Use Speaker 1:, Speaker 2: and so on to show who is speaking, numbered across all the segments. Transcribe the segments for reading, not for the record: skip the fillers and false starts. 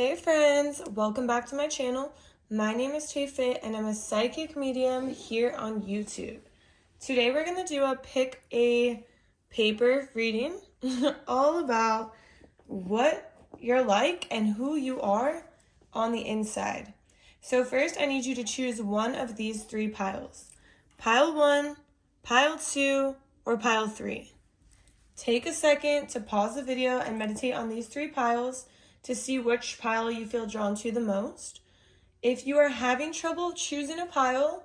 Speaker 1: Hey friends, welcome back to my channel. My name is TAYFIT and I'm a psychic medium here on YouTube. Today we're going to do a pick a paper reading all about what you're like and who you are on the inside. So first I need you to choose one of these three piles. Pile 1, pile 2, or pile 3. Take a second to pause the video and meditate on these three piles to see which pile you feel drawn to the most. If you are having trouble choosing a pile,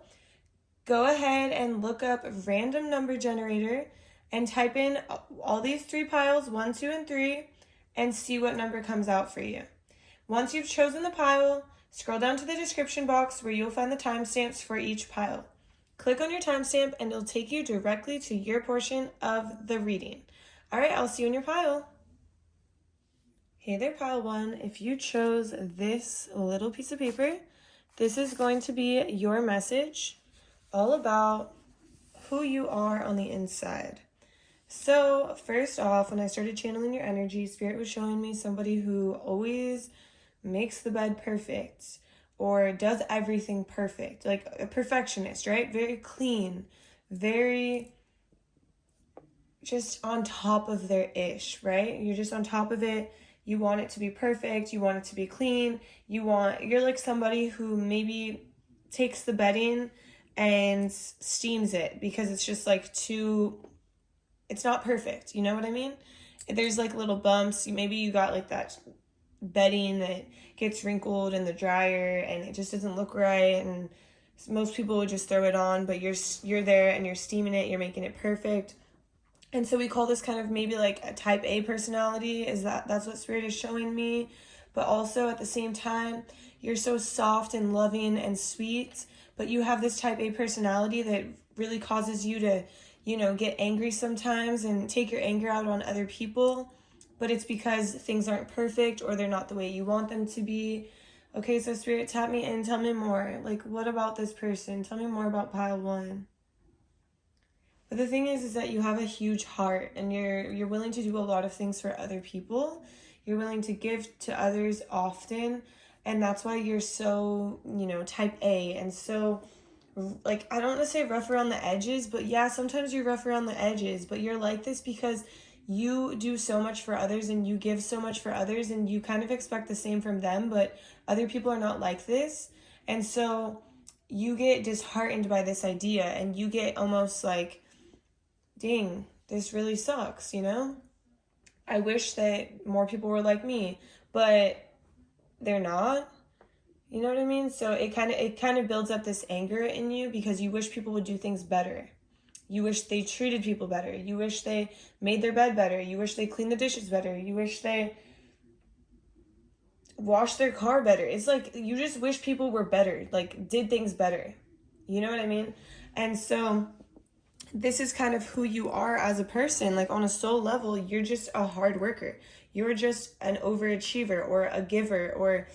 Speaker 1: go ahead and look up random number generator and type in all these three piles, 1, 2, and 3, and see what number comes out for you. Once you've chosen the pile, scroll down to the description box where you'll find the timestamps for each pile. Click on your timestamp and it'll take you directly to your portion of the reading. All right, I'll see you in your pile. Hey there, pile 1. If you chose this little piece of paper, this is going to be your message all about who you are on the inside. So first off, when I started channeling your energy, Spirit was showing me somebody who always makes the bed perfect or does everything perfect, like a perfectionist, right? Very clean, very just on top of their ish, right? You're just on top of it. You want it to be perfect. You want it to be clean. You're like somebody who maybe takes the bedding and steams it because it's just like it's not perfect. You know what I mean? There's like little bumps. Maybe you got like that bedding that gets wrinkled in the dryer and it just doesn't look right. And most people would just throw it on, but you're there and you're steaming it. You're making it perfect. And so we call this kind of maybe like a type A personality. That's what Spirit is showing me. But also at the same time, you're so soft and loving and sweet, but you have this type A personality that really causes you to, get angry sometimes and take your anger out on other people. But it's because things aren't perfect or they're not the way you want them to be. Okay, so Spirit, tap me in. Tell me more. Like, what about this person? Tell me more about pile 1. But the thing is that you have a huge heart and you're willing to do a lot of things for other people. You're willing to give to others often. And that's why you're so, type A. And so, like, I don't want to say rough around the edges, but yeah, sometimes you're rough around the edges. But you're like this because you do so much for others and you give so much for others and you kind of expect the same from them. But other people are not like this. And so you get disheartened by this idea and you get almost like, dang, this really sucks, I wish that more people were like me, but they're not. You know what I mean? So it kind of builds up this anger in you because you wish people would do things better. You wish they treated people better. You wish they made their bed better. You wish they cleaned the dishes better. You wish they washed their car better. It's like you just wish people were better, like did things better. You know what I mean? And so this is kind of who you are as a person. Like on a soul level, you're just a hard worker. You're just an overachiever or a giver or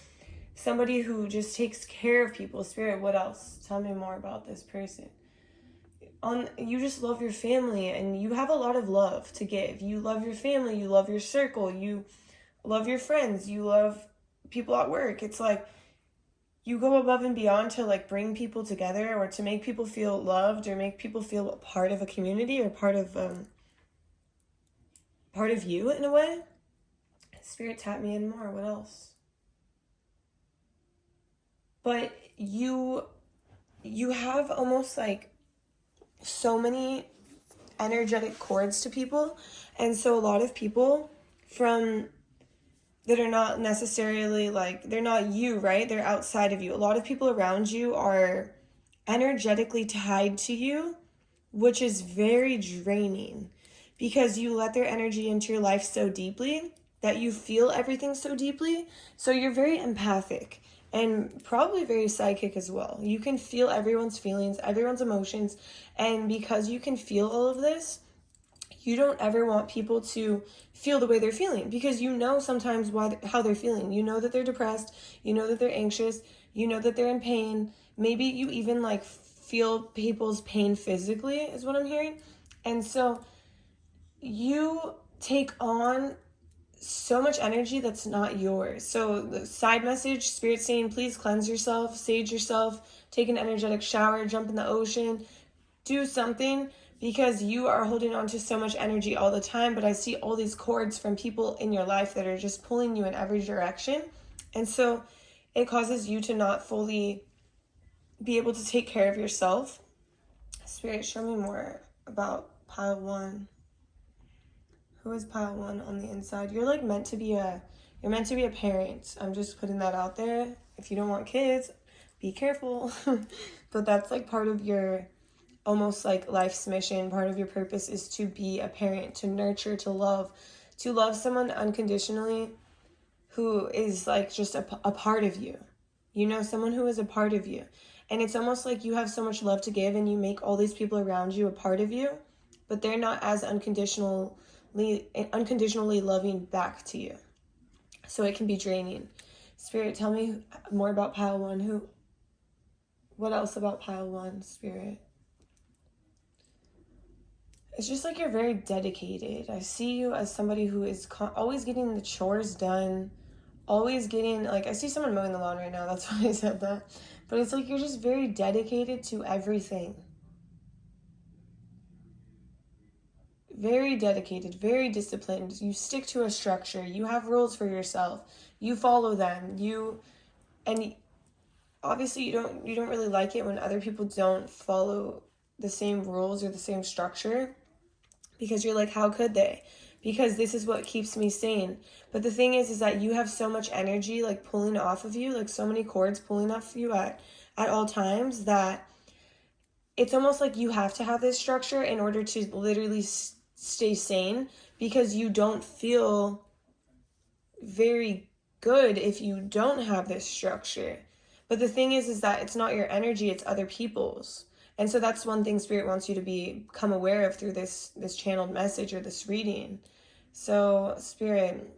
Speaker 1: somebody who just takes care of people. Spirit, what else? Tell me more about this person. You just love your family and you have a lot of love to give. You love your family. You love your circle. You love your friends. You love people at work. It's like you go above and beyond to like bring people together or to make people feel loved or make people feel part of a community or part of you in a way. Spirit, tap me in more. What else? But you have almost like so many energetic cords to people. And so a lot of people that are not necessarily like, they're not you, right? They're outside of you. A lot of people around you are energetically tied to you, which is very draining because you let their energy into your life so deeply that you feel everything so deeply. So you're very empathic and probably very psychic as well. You can feel everyone's feelings, everyone's emotions. And because you can feel all of this, you don't ever want people to feel the way they're feeling because sometimes how they're feeling. You know that they're depressed. You know that they're anxious. You know that they're in pain. Maybe you even like feel people's pain physically is what I'm hearing. And so you take on so much energy that's not yours. So the side message, Spirit saying, please cleanse yourself, sage yourself, take an energetic shower, jump in the ocean, do something, because you are holding on to so much energy all the time. But I see all these cords from people in your life that are just pulling you in every direction. And so it causes you to not fully be able to take care of yourself. Spirit, show me more about pile 1. Who is pile 1 on the inside? You're like meant to be a parent. I'm just putting that out there. If you don't want kids, be careful. But that's like part of your almost like life's mission. Part of your purpose is to be a parent, to nurture, to love someone unconditionally who is like just a part of you. You know, someone who is a part of you. And it's almost like you have so much love to give and you make all these people around you a part of you, but they're not as unconditionally loving back to you. So it can be draining. Spirit, tell me more about pile 1. What else about pile 1, Spirit? It's just like you're very dedicated. I see you as somebody who is always getting the chores done, always getting, like, I see someone mowing the lawn right now. That's why I said that. But it's like you're just very dedicated to everything. Very dedicated, very disciplined. You stick to a structure. You have rules for yourself. You follow them. And obviously you don't really like it when other people don't follow the same rules or the same structure, because you're like, how could they? Because this is what keeps me sane. But the thing is that you have so much energy like pulling off of you, like so many cords pulling off of you at all times, that it's almost like you have to have this structure in order to literally stay sane, because you don't feel very good if you don't have this structure. But the thing is that it's not your energy, it's other people's. And so that's one thing Spirit wants you to become aware of through this channeled message or this reading. So Spirit,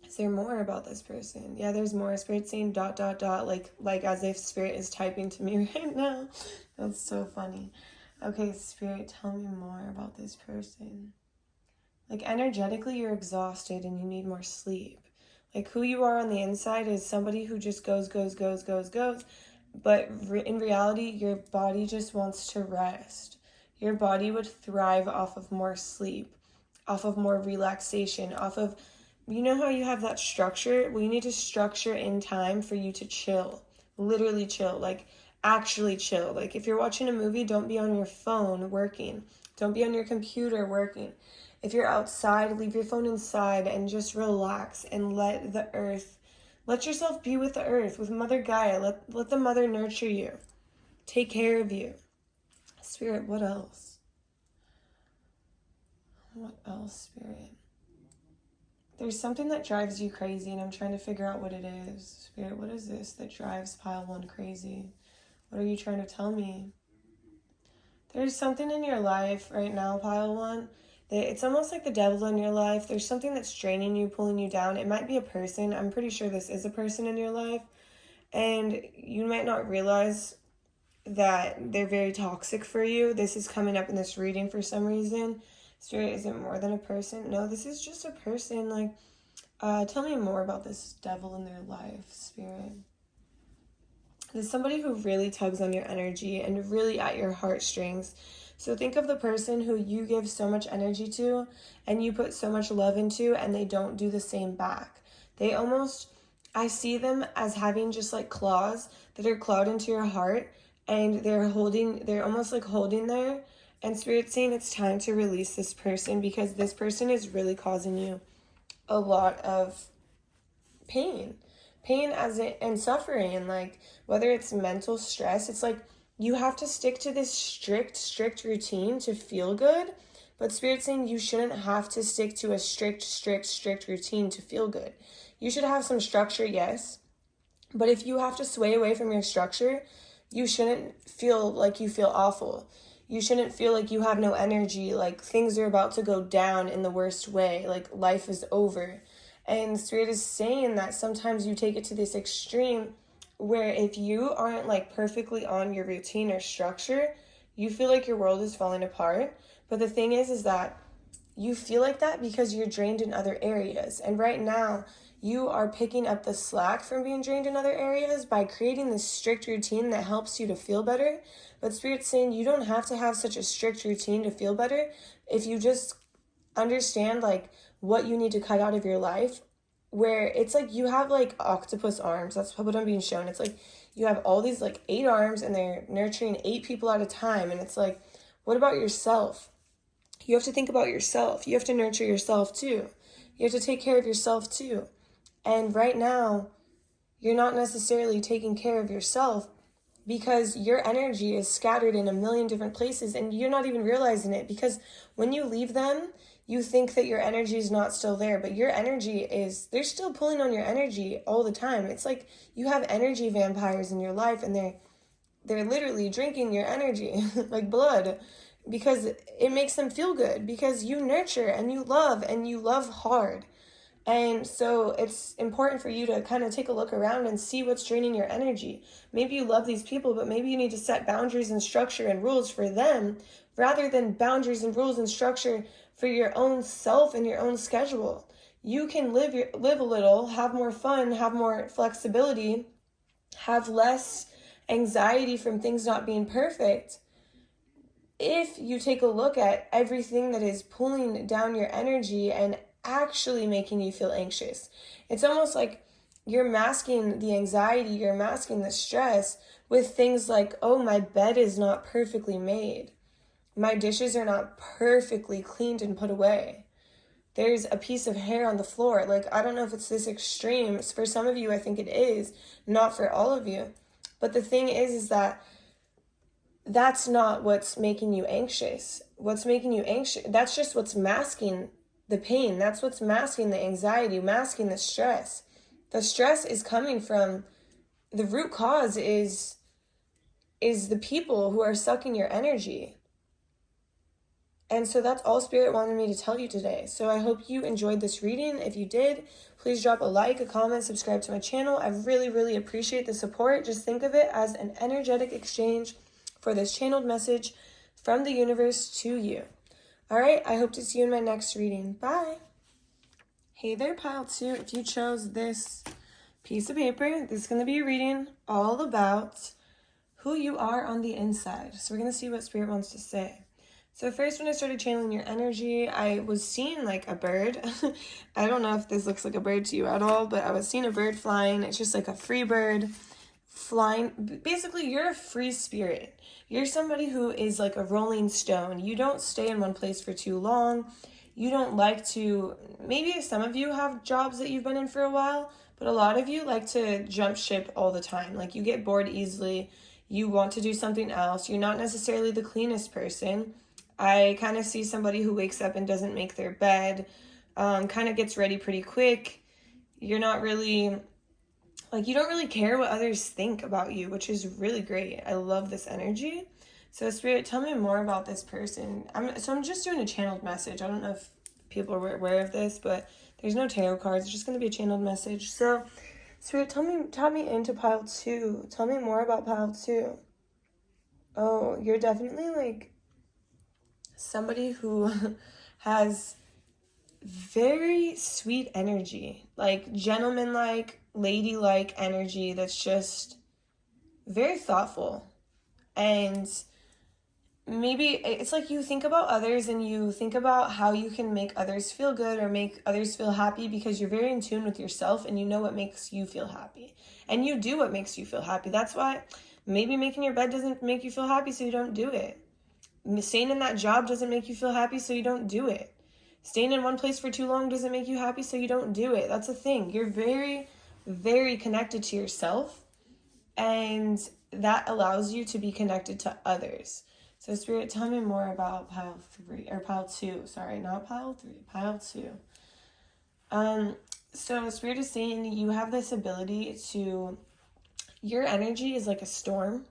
Speaker 1: is there more about this person? Yeah, there's more. Spirit saying ... like as if Spirit is typing to me right now. That's so funny. Okay, Spirit, tell me more about this person. Like energetically, you're exhausted and you need more sleep. Like who you are on the inside is somebody who just goes. But in reality, your body just wants to rest. Your body would thrive off of more sleep, off of more relaxation, off of, you know how you have that structure? Well, you need to structure in time for you to chill, literally chill, like actually chill. Like if you're watching a movie, don't be on your phone working. Don't be on your computer working. If you're outside, leave your phone inside and just relax and let yourself be with the earth, with Mother Gaia. Let the mother nurture you. Take care of you. Spirit, what else? What else, Spirit? There's something that drives you crazy, and I'm trying to figure out what it is. Spirit, what is this that drives pile 1 crazy? What are you trying to tell me? There's something in your life right now, pile 1. It's almost like the devil in your life. There's something that's draining you, pulling you down. It might be a person. I'm pretty sure this is a person in your life. And you might not realize that they're very toxic for you. This is coming up in this reading for some reason. Spirit, is it more than a person? No, this is just a person. Like, tell me more about this devil in their life, Spirit. There's somebody who really tugs on your energy and really at your heartstrings. So think of the person who you give so much energy to and you put so much love into, and they don't do the same back. I see them as having just like claws that are clawed into your heart, and they're almost like holding there. And Spirit's saying it's time to release this person, because this person is really causing you a lot of pain and suffering, and like whether it's mental stress, it's like you have to stick to this strict routine to feel good. But Spirit's saying you shouldn't have to stick to a strict routine to feel good. You should have some structure, yes, but if you have to sway away from your structure, you shouldn't feel like you feel awful. You shouldn't feel like you have no energy, like things are about to go down in the worst way, like life is over. And Spirit is saying that sometimes you take it to this extreme where if you aren't like perfectly on your routine or structure, you feel like your world is falling apart. But the thing is that you feel like that because you're drained in other areas. And right now, you are picking up the slack from being drained in other areas by creating this strict routine that helps you to feel better. But Spirit's saying you don't have to have such a strict routine to feel better if you just understand like what you need to cut out of your life, where it's like you have like octopus arms. That's what I'm being shown. It's like you have all these like 8 arms and they're nurturing 8 people at a time. And it's like, what about yourself? You have to think about yourself. You have to nurture yourself too. You have to take care of yourself too. And right now, you're not necessarily taking care of yourself because your energy is scattered in a million different places and you're not even realizing it, because when you leave them, you think that your energy is not still there, but your energy is, they're still pulling on your energy all the time. It's like you have energy vampires in your life and they're literally drinking your energy like blood, because it makes them feel good, because you nurture and you love hard. And so it's important for you to kind of take a look around and see what's draining your energy. Maybe you love these people, but maybe you need to set boundaries and structure and rules for them rather than boundaries and rules and structure for your own self and your own schedule. You can live a little, have more fun, have more flexibility, have less anxiety from things not being perfect, if you take a look at everything that is pulling down your energy and actually making you feel anxious. It's almost like you're masking the anxiety, you're masking the stress with things like, oh, my bed is not perfectly made. My dishes are not perfectly cleaned and put away. There's a piece of hair on the floor. Like, I don't know if it's this extreme. For some of you, I think it is. Not for all of you. But the thing is that that's not what's making you anxious. What's making you anxious, that's just what's masking the pain. That's what's masking the anxiety, masking the stress. The stress is coming from, the root cause is the people who are sucking your energy. And so that's all Spirit wanted me to tell you today. So I hope you enjoyed this reading. If you did, please drop a like, a comment, subscribe to my channel. I really, really appreciate the support. Just think of it as an energetic exchange for this channeled message from the universe to you. All right, I hope to see you in my next reading. Bye. Hey there, Pile 2. If you chose this piece of paper, this is going to be a reading all about who you are on the inside. So we're going to see what Spirit wants to say. So first, when I started channeling your energy, I was seeing like a bird. I don't know if this looks like a bird to you at all, but I was seeing a bird flying. It's just like a free bird flying. Basically, you're a free spirit. You're somebody who is like a rolling stone. You don't stay in one place for too long. You don't like to, maybe some of you have jobs that you've been in for a while, but a lot of you like to jump ship all the time. Like you get bored easily. You want to do something else. You're not necessarily the cleanest person. I kind of see somebody who wakes up and doesn't make their bed, kind of gets ready pretty quick. You're not really, like, you don't really care what others think about you, which is really great. I love this energy. So Spirit, tell me more about this person. I'm just doing a channeled message. I don't know if people are aware of this, but there's no tarot cards. It's just going to be a channeled message. So Spirit, tell me into Pile 2. Tell me more about Pile 2. Oh, you're definitely like somebody who has very sweet energy, like gentleman-like, lady-like energy that's just very thoughtful. And maybe it's like you think about others and you think about how you can make others feel good or make others feel happy, because you're very in tune with yourself and you know what makes you feel happy. And you do what makes you feel happy. That's why maybe making your bed doesn't make you feel happy, so you don't do it. Staying in that job doesn't make you feel happy, so you don't do it. Staying in one place for too long doesn't make you happy, so you don't do it. That's a thing. You're very, very connected to yourself, and that allows you to be connected to others. So Spirit, tell me more about Pile 3, or Pile 2. Sorry, not Pile 3, Pile 2. So Spirit is saying you have this ability to, your energy is like a storm.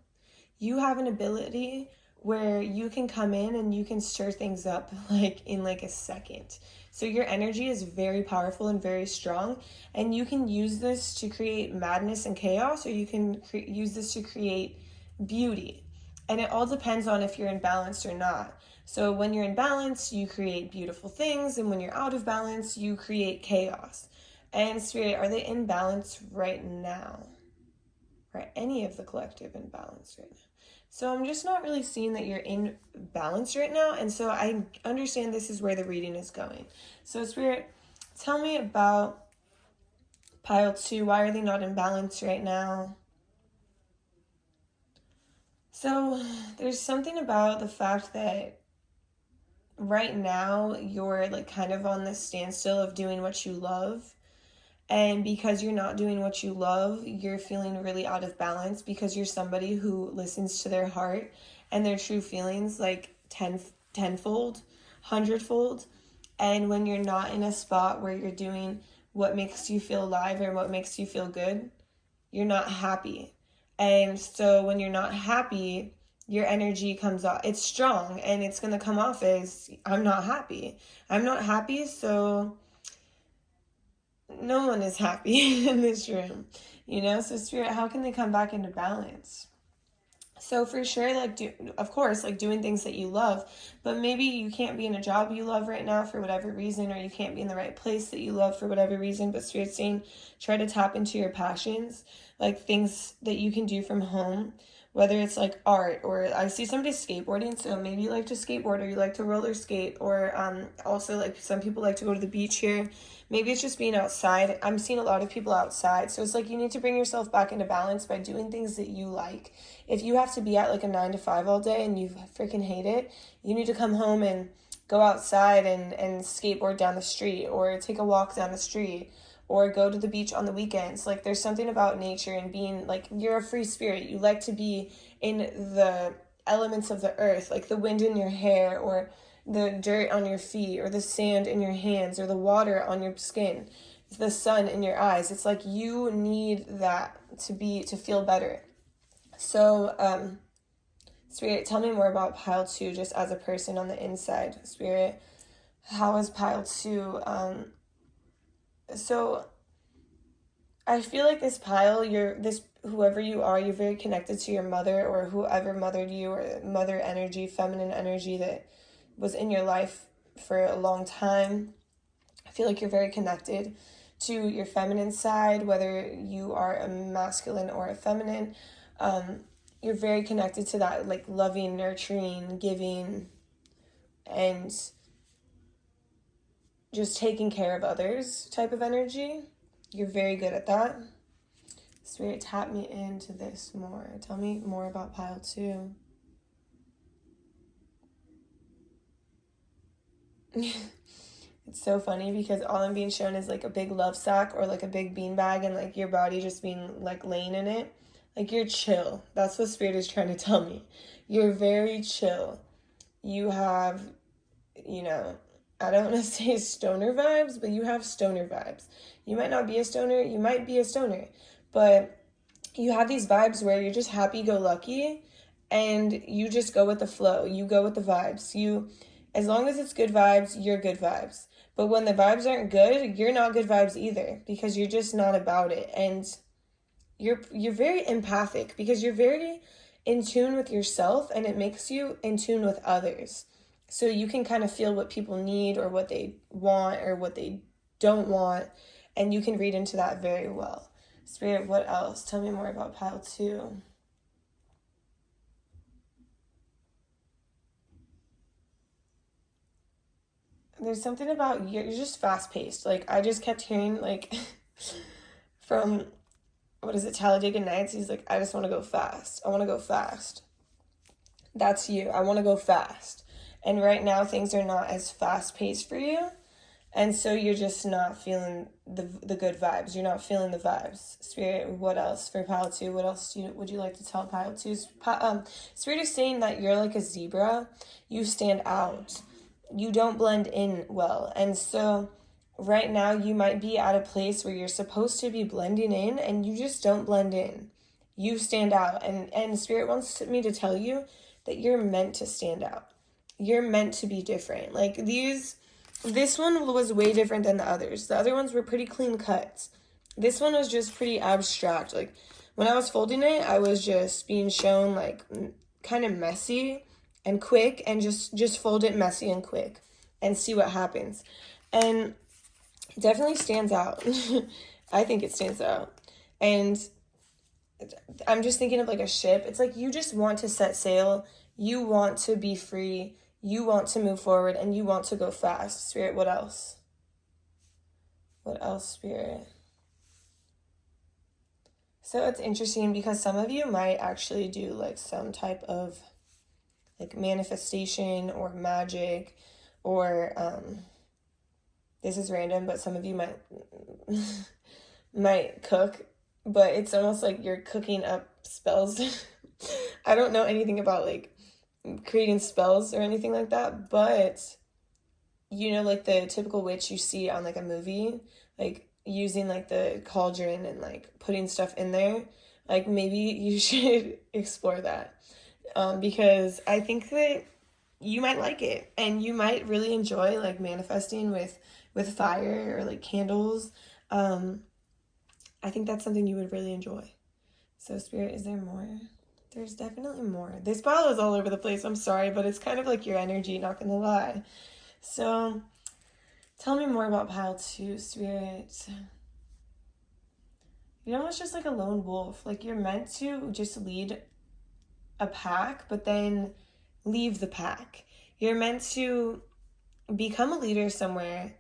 Speaker 1: You have an ability where you can come in and you can stir things up like in like a second. So your energy is very powerful and very strong, and you can use this to create madness and chaos, or you can use this to create beauty. And it all depends on if you're imbalanced or not. So when you're in balance, you create beautiful things, and when you're out of balance, you create chaos. And Spirit, are they in balance right now? Or any of the collective in balance right now? So I'm just not really seeing that you're in balance right now, and so I understand this is where the reading is going. So Spirit, tell me about pile 2. Why are they not in balance right now? So there's something about the fact that right now you're like kind of on this standstill of doing what you love. And because you're not doing what you love, you're feeling really out of balance because you're somebody who listens to their heart and their true feelings like tenfold, hundredfold. And when you're not in a spot where you're doing what makes you feel alive or what makes you feel good, you're not happy. And so when you're not happy, your energy comes off. It's strong and it's going to come off as, I'm not happy. I'm not happy, so no one is happy in this room, you know? So Spirit, how can they come back into balance? So for sure, like, of course, like doing things that you love, but maybe you can't be in a job you love right now for whatever reason, or you can't be in the right place that you love for whatever reason, but Spirit's saying, try to tap into your passions, like things that you can do from home, whether it's like art, or I see somebody skateboarding, so maybe you like to skateboard, or you like to roller skate, or also like some people like to go to the beach here. Maybe it's just being outside. I'm seeing a lot of people outside, so it's like you need to bring yourself back into balance by doing things that you like. If you have to be at like a 9 to 5 all day and you freaking hate it, you need to come home and go outside and skateboard down the street, or take a walk down the street, or go to the beach on the weekends. Like, there's something about nature and being, like, you're a free spirit. You like to be in the elements of the earth, like the wind in your hair, or the dirt on your feet, or the sand in your hands, or the water on your skin, the sun in your eyes. It's like you need that to feel better. So, Spirit, tell me more about pile 2 just as a person on the inside. Spirit, how is pile 2? So I feel like this pile, whoever you are, you're very connected to your mother, or whoever mothered you, or mother energy, feminine energy that was in your life for a long time. I feel like you're very connected to your feminine side, whether you are a masculine or a feminine. You're very connected to that, like loving, nurturing, giving, and just taking care of others type of energy. You're very good at that. Spirit, tap me into this more. Tell me more about pile 2. It's so funny because all I'm being shown is like a big love sack, or like a big beanbag, and like your body just being like laying in it. Like, you're chill. That's what Spirit is trying to tell me. You're very chill. You have, I don't want to say stoner vibes, but you have stoner vibes. You might not be a stoner. You might be a stoner. But you have these vibes where you're just happy-go-lucky, and you just go with the flow. You go with the vibes. As long as it's good vibes, you're good vibes. But when the vibes aren't good, you're not good vibes either, because you're just not about it. And you're very empathic because you're very in tune with yourself, and it makes you in tune with others. So you can kind of feel what people need, or what they want, or what they don't want, and you can read into that very well. Spirit, what else? Tell me more about pile 2. There's something about you're just fast-paced. Like, I just kept hearing, like, from, what is it, Talladega Nights? He's like, I just want to go fast. I want to go fast. That's you. I want to go fast. And right now, things are not as fast-paced for you. And so you're just not feeling the good vibes. You're not feeling the vibes. Spirit, what else for pile 2? What else would you like to tell pile 2? Spirit is saying that you're like a zebra. You stand out. You don't blend in well. And so right now you might be at a place where you're supposed to be blending in, and you just don't blend in. You stand out. And Spirit wants me to tell you that you're meant to stand out. You're meant to be different. Like, this one was way different than the others. The other ones were pretty clean cuts. This one was just pretty abstract. Like, when I was folding it, I was just being shown, like, kind of messy. and quick, and just fold it messy and quick and see what happens. And it definitely stands out. I think it stands out. And I'm just thinking of like a ship. It's like you just want to set sail. You want to be free. You want to move forward, and you want to go fast. Spirit, what else? What else, Spirit? So it's interesting because some of you might actually do like some type of like manifestation or magic, or this is random, but some of you might might cook, but it's almost like you're cooking up spells. I don't know anything about like creating spells or anything like that, but you know, like the typical witch you see on like a movie, like using like the cauldron and like putting stuff in there, like maybe you should explore that, because I think that you might like it, and you might really enjoy like manifesting with fire or like candles. I think that's something you would really enjoy. So Spirit, is there more? There's definitely more. This pile is all over the place. I'm sorry, but it's kind of like your energy, not gonna lie. So tell me more about pile 2, Spirit. You're almost just like a lone wolf. Like you're meant to just lead a pack, but then leave the pack. You're meant to become a leader somewhere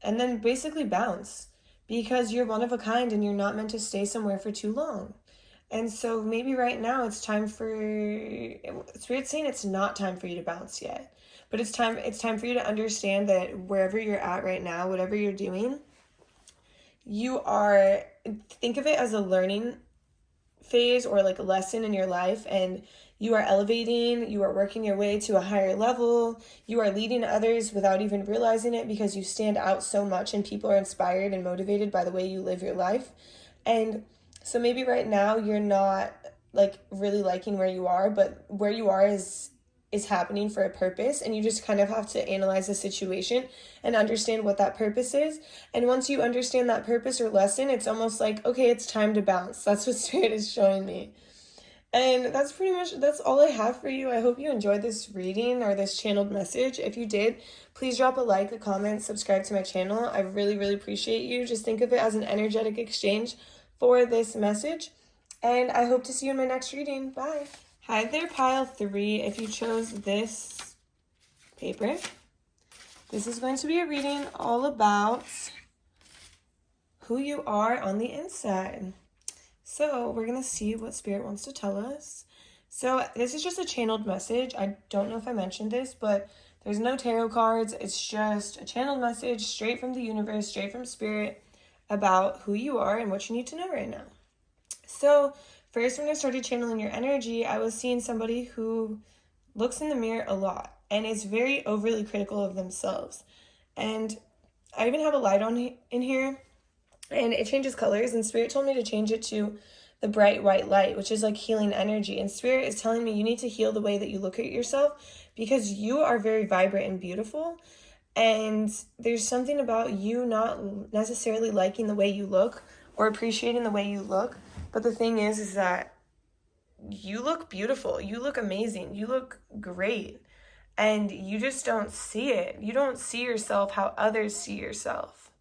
Speaker 1: and then basically bounce, because you're one of a kind and you're not meant to stay somewhere for too long. And so maybe right now it's time for, Spirit's saying it's not time for you to bounce yet, but it's time for you to understand that wherever you're at right now, whatever you're doing, think of it as a learning phase or like a lesson in your life, and you are elevating, you are working your way to a higher level, you are leading others without even realizing it, because you stand out so much and people are inspired and motivated by the way you live your life. And so maybe right now you're not like really liking where you are, but where you are is happening for a purpose, and you just kind of have to analyze the situation and understand what that purpose is. And once you understand that purpose or lesson, it's almost like, okay, it's time to bounce. That's what Spirit is showing me. And that's all I have for you. I hope you enjoyed this reading or this channeled message. If you did, please drop a like, a comment, subscribe to my channel. I really, really appreciate you. Just think of it as an energetic exchange for this message. And I hope to see you in my next reading. Bye. Hi there, pile 3. If you chose this paper, this is going to be a reading all about who you are on the inside. So we're going to see what Spirit wants to tell us. So this is just a channeled message. I don't know if I mentioned this, but there's no tarot cards. It's just a channeled message straight from the universe, straight from Spirit, about who you are and what you need to know right now. So first, when I started channeling your energy, I was seeing somebody who looks in the mirror a lot and is very overly critical of themselves. And I even have a light on in here, and it changes colors, and Spirit told me to change it to the bright white light, which is like healing energy. And Spirit is telling me you need to heal the way that you look at yourself, because you are very vibrant and beautiful. And there's something about you not necessarily liking the way you look or appreciating the way you look. But the thing is that you look beautiful. You look amazing. You look great. And you just don't see it. You don't see yourself how others see yourself,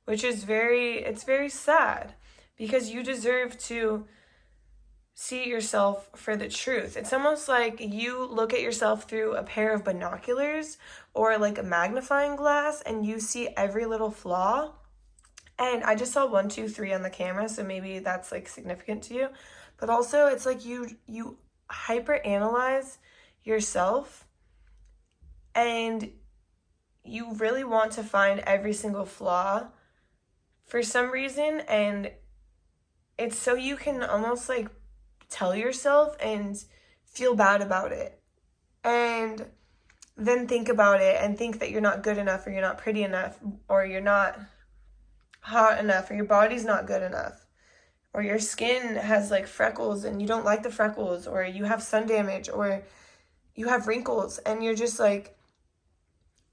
Speaker 1: which is it's very sad, because you deserve to see yourself for the truth. It's almost like you look at yourself through a pair of binoculars or like a magnifying glass, and you see every little flaw. And I just saw 1, 2, 3 on the camera, so maybe that's like significant to you. But also it's like you hyper analyze yourself, and you really want to find every single flaw for some reason, and it's so you can almost like tell yourself and feel bad about it, and then think about it and think that you're not good enough, or you're not pretty enough, or you're not hot enough, or your body's not good enough, or your skin has like freckles and you don't like the freckles, or you have sun damage, or you have wrinkles, and you're just like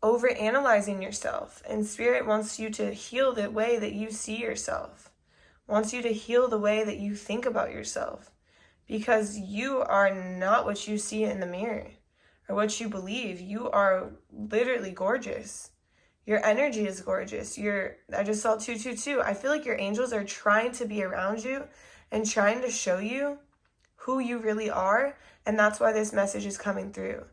Speaker 1: over analyzing yourself. And Spirit wants you to heal the way that you see yourself, wants you to heal the way that you think about yourself, because you are not what you see in the mirror, or what you believe. You are literally gorgeous. Your energy is gorgeous. I just saw 222. I feel like your angels are trying to be around you and trying to show you who you really are. And that's why this message is coming through.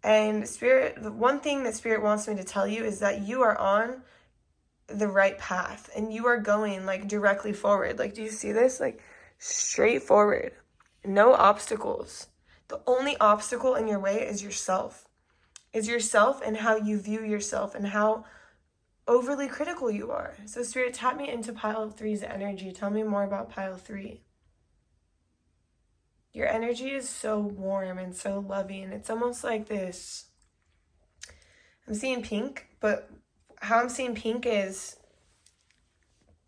Speaker 1: And Spirit, the one thing that Spirit wants me to tell you is that you are on the right path and you are going like directly forward. Like, do you see this? Like, straight forward. No obstacles. The only obstacle in your way is yourself. Is yourself and how you view yourself and how overly critical you are. So Spirit, tap me into pile 3's energy. Tell me more about pile 3. Your energy is so warm and so loving. It's almost like this. I'm seeing pink, but how I'm seeing pink is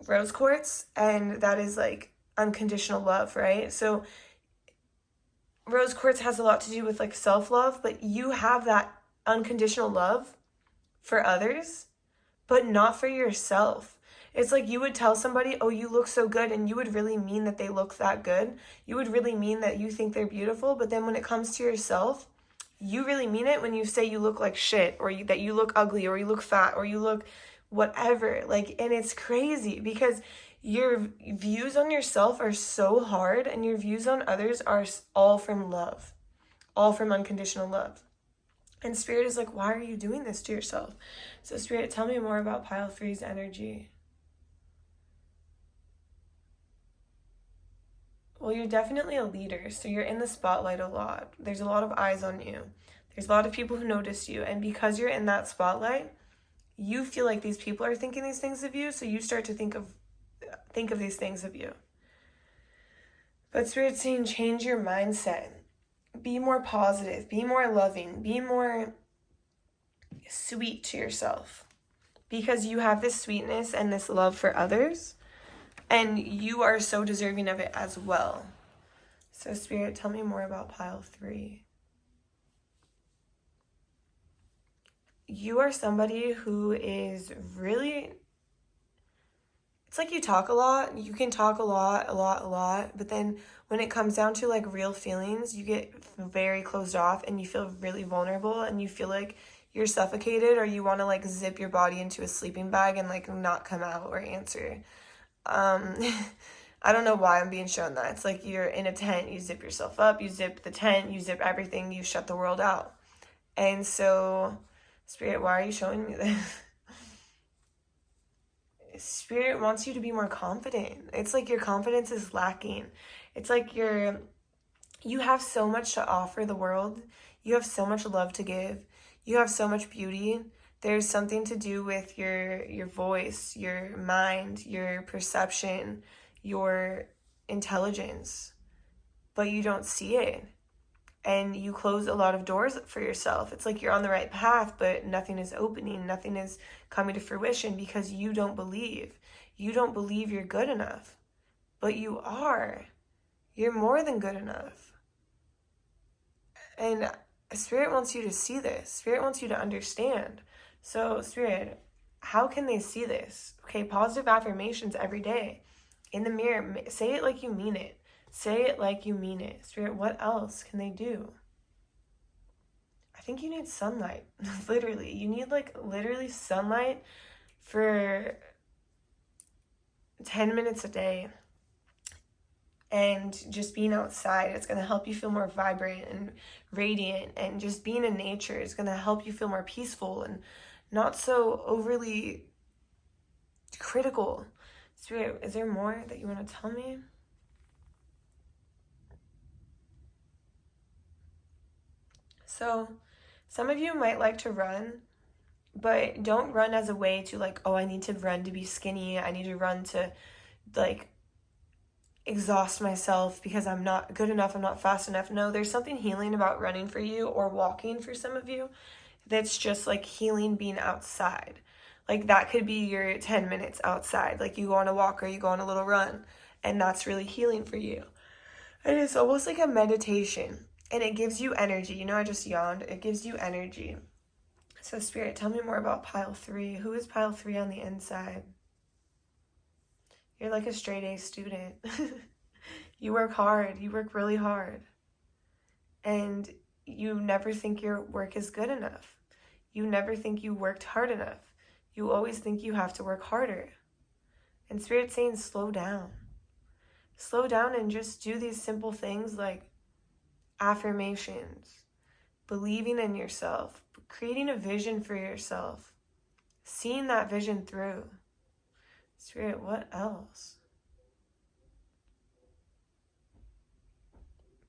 Speaker 1: rose quartz, and that is like unconditional love, right? So rose quartz has a lot to do with like self-love, but you have that unconditional love for others, but not for yourself. It's like you would tell somebody, oh, you look so good, and you would really mean that they look that good. You would really mean that you think they're beautiful, but then when it comes to yourself, you really mean it when you say you look like shit, or that you look ugly, or you look fat, or you look whatever. Like, and it's crazy because your views on yourself are so hard, and your views on others are all from love, all from unconditional love. And Spirit is like, why are you doing this to yourself? So Spirit, tell me more about pile 3's energy. Well, you're definitely a leader, so you're in the spotlight a lot. There's a lot of eyes on you. There's a lot of people who notice you, and because you're in that spotlight, you feel like these people are thinking these things of you, so you start to think of these things of you. But Spirit's saying, change your mindset. Be more positive, be more loving, be more sweet to yourself, because you have this sweetness and this love for others, and you are so deserving of it as well. So Spirit, tell me more about pile 3. You are somebody who is really, it's like you talk a lot. You can talk a lot, but then when it comes down to like real feelings, you get very closed off and you feel really vulnerable and you feel like you're suffocated, or you want to like zip your body into a sleeping bag and like not come out or answer. I don't know why I'm being shown that. It's like you're in a tent, you zip yourself up, you zip the tent, you zip everything, you shut the world out. And so, Spirit, why are you showing me this? Spirit wants you to be more confident. It's like your confidence is lacking. It's like you have so much to offer the world. You have so much love to give. You have so much beauty. There's something to do with your voice, your mind, your perception, your intelligence, but you don't see it. And you close a lot of doors for yourself. It's like you're on the right path, but nothing is opening, nothing is coming to fruition because you don't believe. You don't believe you're good enough, but you are. You're more than good enough. And Spirit wants you to see this. Spirit wants you to understand. So, Spirit, how can they see this? Okay, positive affirmations every day. In the mirror, say it like you mean it. Say it like you mean it. Spirit, what else can they do? I think you need sunlight. Literally. You need like literally sunlight for 10 minutes a day. And just being outside, it's going to help you feel more vibrant and radiant. And just being in nature is going to help you feel more peaceful and not so overly critical. Spirit, is there more that you want to tell me? So, some of you might like to run, but don't run as a way to like, oh, I need to run to be skinny. I need to run to like exhaust myself because I'm not good enough. I'm not fast enough. No, there's something healing about running for you, or walking for some of you. That's just like healing being outside. Like that could be your 10 minutes outside. Like you go on a walk or you go on a little run, and that's really healing for you. And it's almost like a meditation, and it gives you energy. You know, I just yawned. It gives you energy. So Spirit, tell me more about pile 3. Who is pile 3 on the inside? You're like a straight A student. You work hard. You work really hard. And You never think your work is good enough. You never think you worked hard enough. You always think you have to work harder. And Spirit's saying, slow down. Slow down and just do these simple things like affirmations, believing in yourself, creating a vision for yourself, seeing that vision through. Spirit, what else?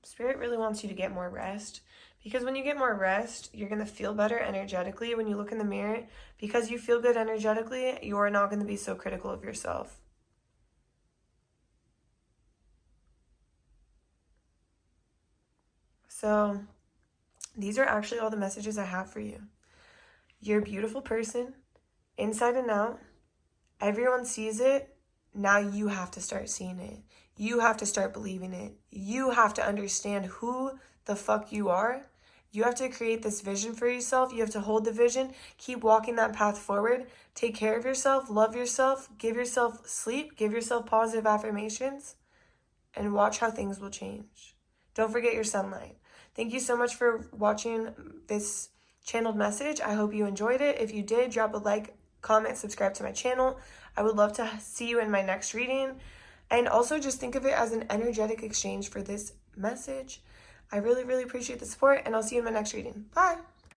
Speaker 1: Spirit really wants you to get more rest, because when you get more rest, you're going to feel better energetically when you look in the mirror. Because you feel good energetically, you're not going to be so critical of yourself. So these are actually all the messages I have for you. You're a beautiful person, inside and out. Everyone sees it. Now you have to start seeing it. You have to start believing it. You have to understand who the fuck you are. You have to create this vision for yourself. You have to hold the vision. Keep walking that path forward. Take care of yourself. Love yourself. Give yourself sleep. Give yourself positive affirmations. And watch how things will change. Don't forget your sunlight. Thank you so much for watching this channeled message. I hope you enjoyed it. If you did, drop a like, comment, subscribe to my channel. I would love to see you in my next reading. And also just think of it as an energetic exchange for this message. I really, really appreciate the support, and I'll see you in my next reading. Bye.